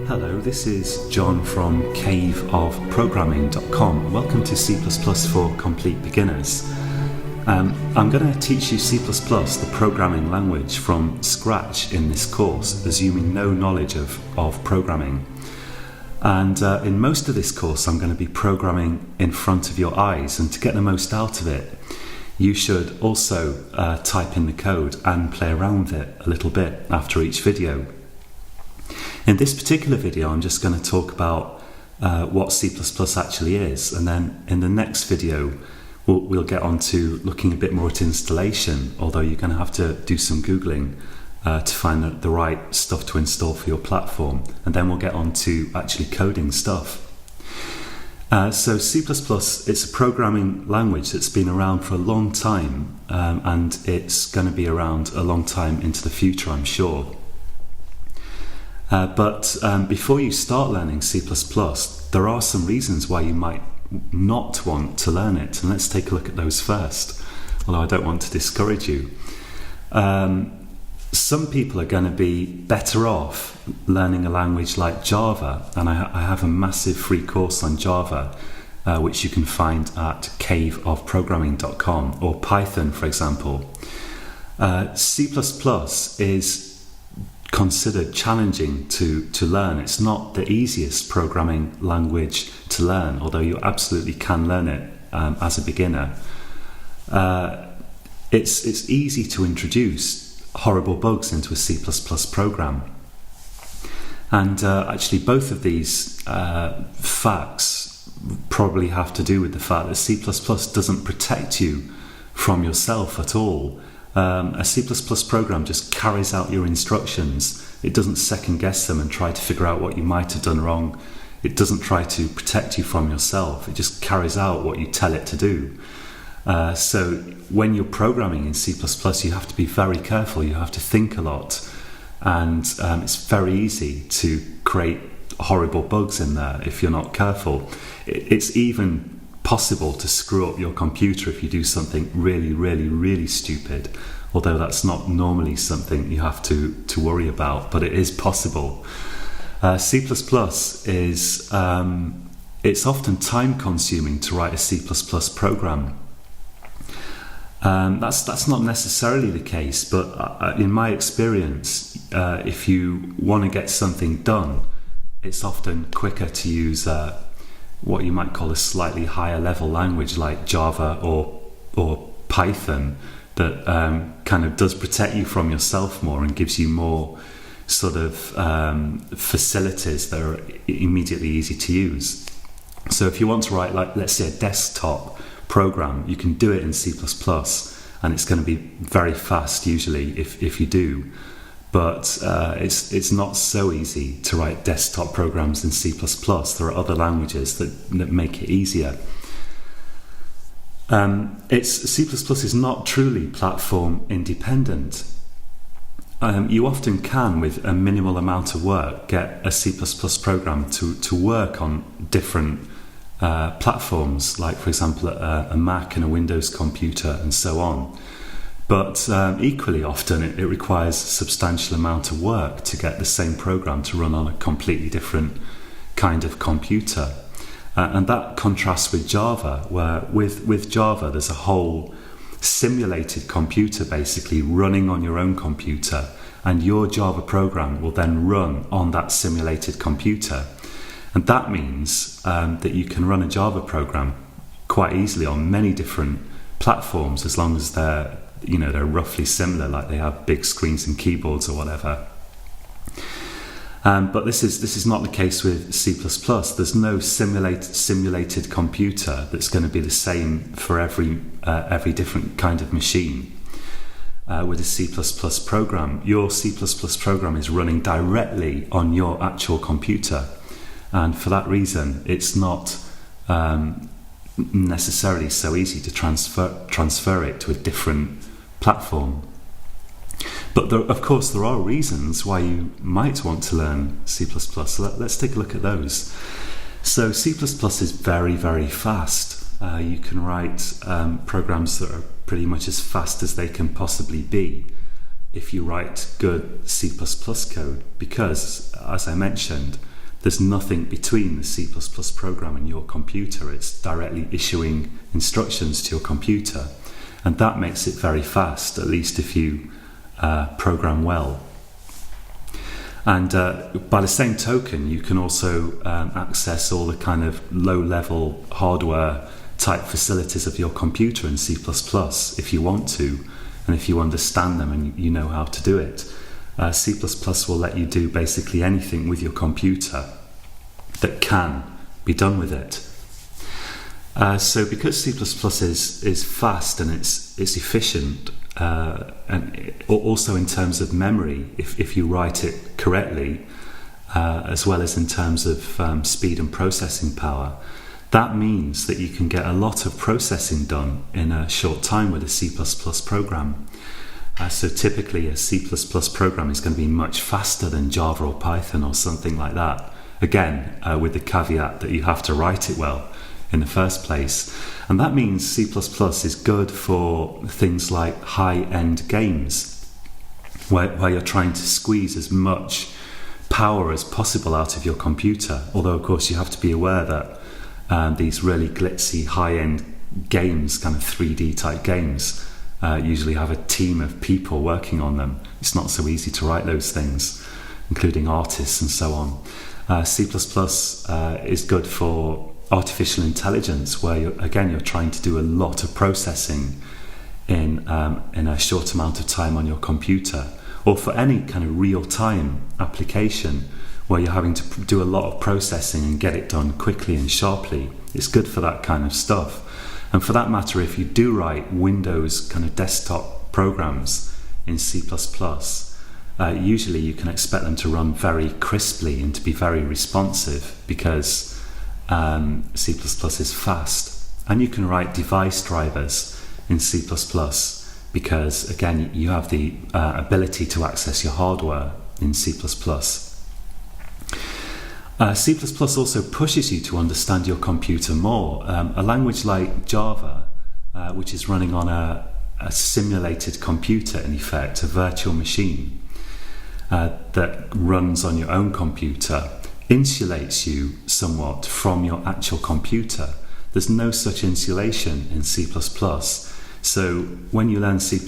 Hello, this is John from caveofprogramming.com. Welcome to C++ for Complete Beginners. I'm going to teach you C++, the programming language, from scratch in this course, assuming no knowledge of programming. And in most of this course, I'm going to be programming in front of your eyes, and to get the most out of it, you should also type in the code and play around with it a little bit after each video. In this particular video, I'm just going to talk about what C++ actually is, and then in the next video we'll get on to looking a bit more at installation, although you're going to have to do some Googling to find the right stuff to install for your platform, and then we'll get on to actually coding stuff. So C++, it's a programming language that's been around for a long time, and it's going to be around a long time into the future, I'm sure. But before you start learning C++, there are some reasons why you might not want to learn it, and let's take a look at those first, although I don't want to discourage you. Some people are going to be better off learning a language like Java, and I have a massive free course on Java, which you can find at caveofprogramming.com, or Python, for example. C++ is considered challenging to learn. It's not the easiest programming language to learn, although you absolutely can learn it as a beginner. It's easy to introduce horrible bugs into a C++ program. And actually both of these facts probably have to do with the fact that C++ doesn't protect you from yourself at all. A C++ program just carries out your instructions. It doesn't second guess them and try to figure out what you might have done wrong. It doesn't try to protect you from yourself. It just carries out what you tell it to do. So when you're programming in C++, you have to be very careful. You have to think a lot. And it's very easy to create horrible bugs in there if you're not careful. It's even possible to screw up your computer if you do something really, really, really stupid, although that's not normally something you have to worry about, but it is possible. C++ is it's often time consuming to write a C++ program. That's not necessarily the case, but in my experience, if you want to get something done, it's often quicker to use what you might call a slightly higher level language like Java or Python that kind of does protect you from yourself more and gives you more sort of facilities that are immediately easy to use. So if you want to write, like, let's say, a desktop program, you can do it in C++, and it's going to be very fast usually if you do. But it's not so easy to write desktop programs in C++. There are other languages that make it easier. C++ is not truly platform independent. You often can, with a minimal amount of work, get a C++ program to work on different platforms, like, for example, a Mac and a Windows computer and so on. But equally often it requires a substantial amount of work to get the same program to run on a completely different kind of computer. And that contrasts with Java, where with Java there's a whole simulated computer basically running on your own computer, and your Java program will then run on that simulated computer. And that means that you can run a Java program quite easily on many different platforms, as long as they're roughly similar, like they have big screens and keyboards or whatever. But this is not the case with C++. There's no simulated computer that's going to be the same for every different kind of machine. With a C++ program, your C++ program is running directly on your actual computer, and for that reason, it's not necessarily so easy to transfer it to a different platform. But of course there are reasons why you might want to learn C++. So let's take a look at those. So C++ is very, very fast. You can write programs that are pretty much as fast as they can possibly be if you write good C++ code, because, as I mentioned, There's nothing between the C++ program and your computer. It's directly issuing instructions to your computer. And that makes it very fast, at least if you program well. And by the same token, you can also access all the kind of low-level hardware type facilities of your computer in C++ if you want to, and if you understand them and you know how to do it. C++ will let you do basically anything with your computer that can be done with it. So because C++ is fast and it's efficient, and also in terms of memory, if you write it correctly, as well as in terms of speed and processing power, that means that you can get a lot of processing done in a short time with a C++ program. So typically a C++ program is going to be much faster than Java or Python or something like that. Again, with the caveat that you have to write it well in the first place. And that means C++ is good for things like high-end games, where you're trying to squeeze as much power as possible out of your computer. Although, of course, you have to be aware that these really glitzy, high-end games, kind of 3D type games, usually have a team of people working on them. It's not so easy to write those things, including artists and so on. C++ is good for artificial intelligence, where you're trying to do a lot of processing in a short amount of time on your computer, or for any kind of real-time application where you're having to do a lot of processing and get it done quickly and sharply. It's good for that kind of stuff. And for that matter, if you do write Windows kind of desktop programs in C++, usually you can expect them to run very crisply and to be very responsive, because C++ is fast. And you can write device drivers in C++ because, again, you have the ability to access your hardware in C++. C++ also pushes you to understand your computer more. A language like Java, which is running on a simulated computer, in effect, a virtual machine that runs on your own computer, insulates you somewhat from your actual computer. There's no such insulation in C++. So when you learn C++,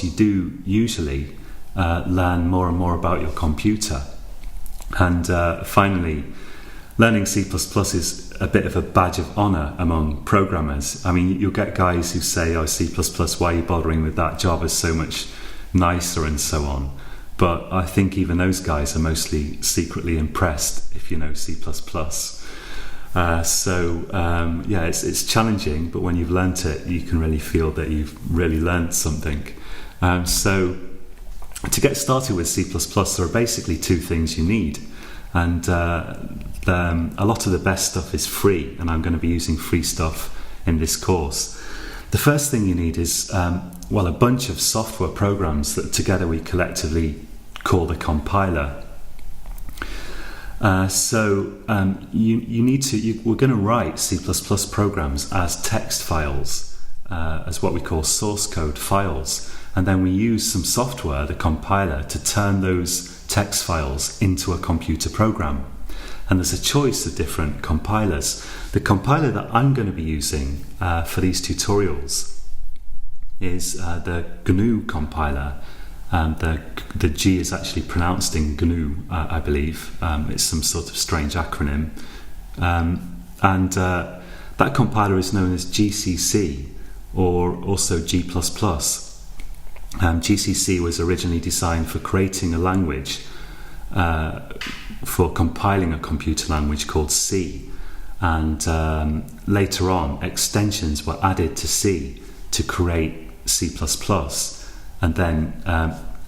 you do usually learn more and more about your computer. And finally, learning C++ is a bit of a badge of honour among programmers. I mean, you'll get guys who say, oh, C++, why are you bothering with that? Java's so much nicer and so on. But I think even those guys are mostly secretly impressed if you know C++. It's challenging, but when you've learnt it, you can really feel that you've really learnt something. So to get started with C++, there are basically two things you need. And a lot of the best stuff is free, and I'm going to be using free stuff in this course. The first thing you need is, a bunch of software programs that together we collectively call the compiler. We're going to write C++ programs as text files, as what we call source code files, and then we use some software, the compiler, to turn those text files into a computer program. And there's a choice of different compilers. The compiler that I'm going to be using for these tutorials is the GNU compiler. The G is actually pronounced in GNU, I believe. It's some sort of strange acronym. That compiler is known as GCC, or also G++. GCC was originally designed for creating a language, for compiling a computer language called C. And later on, extensions were added to C to create C++. And then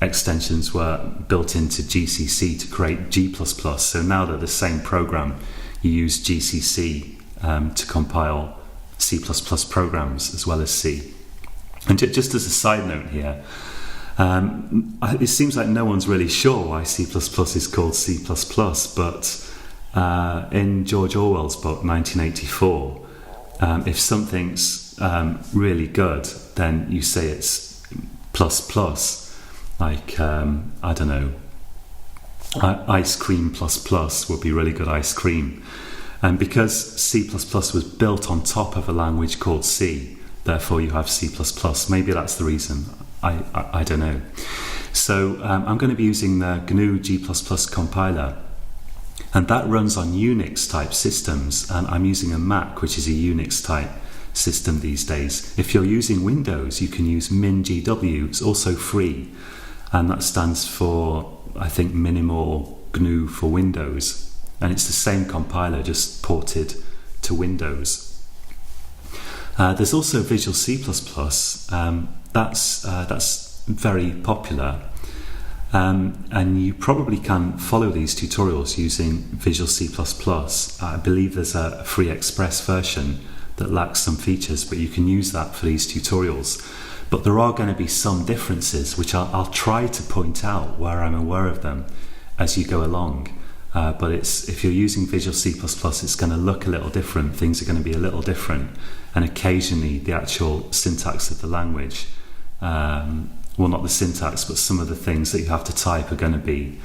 extensions were built into GCC to create G++. So now they're the same program. You use GCC to compile C++ programs as well as C. And just as a side note here, it seems like no one's really sure why C++ is called C++, but in George Orwell's book 1984, if something's really good, then you say it's plus plus, like I don't know, Ice Cream plus plus would be really good ice cream. And because C++ was built on top of a language called C, therefore you have C++. Maybe that's the reason. I don't know. So I'm going to be using the GNU G++ compiler, and that runs on Unix type systems, and I'm using a Mac, which is a Unix type system these days. If you're using Windows, you can use MinGW. It's also free, and that stands for, I think, Minimal GNU for Windows, and it's the same compiler just ported to Windows. There's also Visual C++. That's very popular, and you probably can follow these tutorials using Visual C++. I believe there's a free express version that lacks some features, but you can use that for these tutorials. But there are going to be some differences, which I'll try to point out where I'm aware of them as you go along. But if you're using Visual C++, it's going to look a little different. Things are going to be a little different, and occasionally the actual syntax of the language, well, not the syntax, but some of the things that you have to type are going to be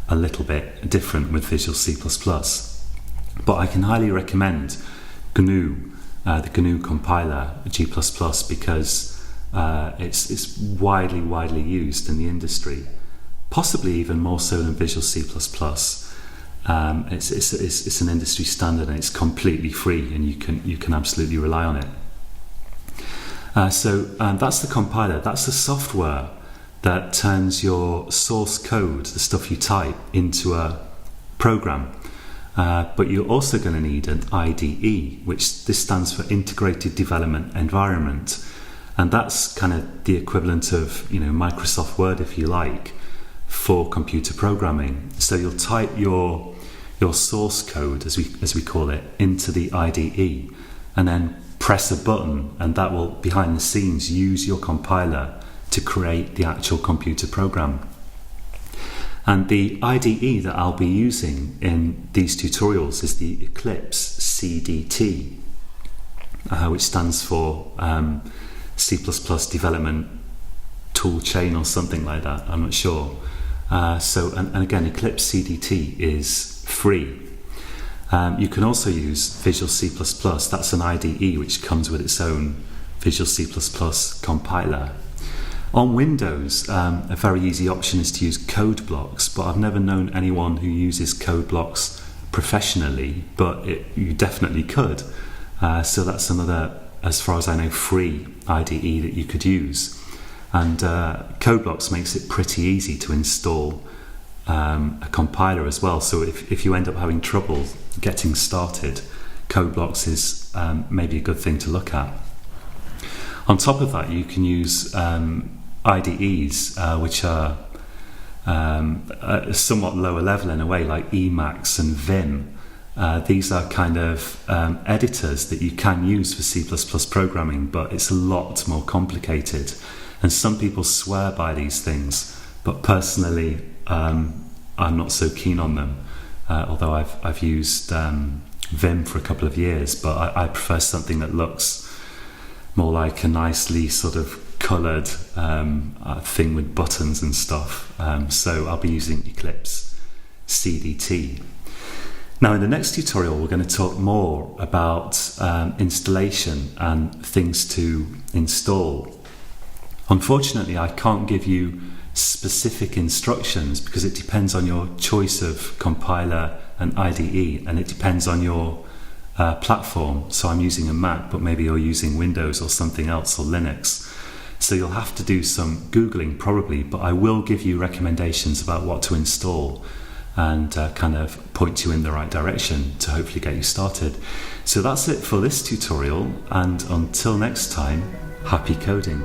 a little bit different with Visual C++. But I can highly recommend GNU, the GNU compiler, G++, because it's widely used in the industry, possibly even more so than Visual C++. It's an industry standard, and it's completely free, and you can absolutely rely on it. So that's the compiler. That's the software that turns your source code, the stuff you type, into a program. But you're also going to need an IDE, which this stands for Integrated Development Environment, and that's kind of the equivalent of Microsoft Word, if you like, for computer programming. So you'll type your source code, as we call it, into the IDE, and then press a button, and that will, behind the scenes, use your compiler to create the actual computer program. And the IDE that I'll be using in these tutorials is the Eclipse CDT, which stands for C++ Development Toolchain or something like that. I'm not sure. And again, Eclipse CDT is free. You can also use Visual C++. That's an IDE which comes with its own Visual C++ compiler. On Windows, a very easy option is to use code blocks, but I've never known anyone who uses code blocks professionally, but you definitely could. So that's another, as far as I know, free IDE that you could use. And code blocks makes it pretty easy to install a compiler as well. So if you end up having trouble getting started, code blocks is maybe a good thing to look at. On top of that, you can use IDEs, which are somewhat lower level in a way, like Emacs and Vim. These are kind of editors that you can use for C++ programming, but it's a lot more complicated. And some people swear by these things, but personally, I'm not so keen on them. Although I've used Vim for a couple of years, but I prefer something that looks more like a nicely sort of coloured thing with buttons and stuff. So I'll be using Eclipse CDT. Now in the next tutorial we're going to talk more about installation and things to install. Unfortunately, I can't give you specific instructions because it depends on your choice of compiler and IDE, and it depends on your platform. So I'm using a Mac, but maybe you're using Windows or something else, or Linux. So you'll have to do some Googling probably, but I will give you recommendations about what to install and kind of point you in the right direction to hopefully get you started. So that's it for this tutorial, and until next time, happy coding.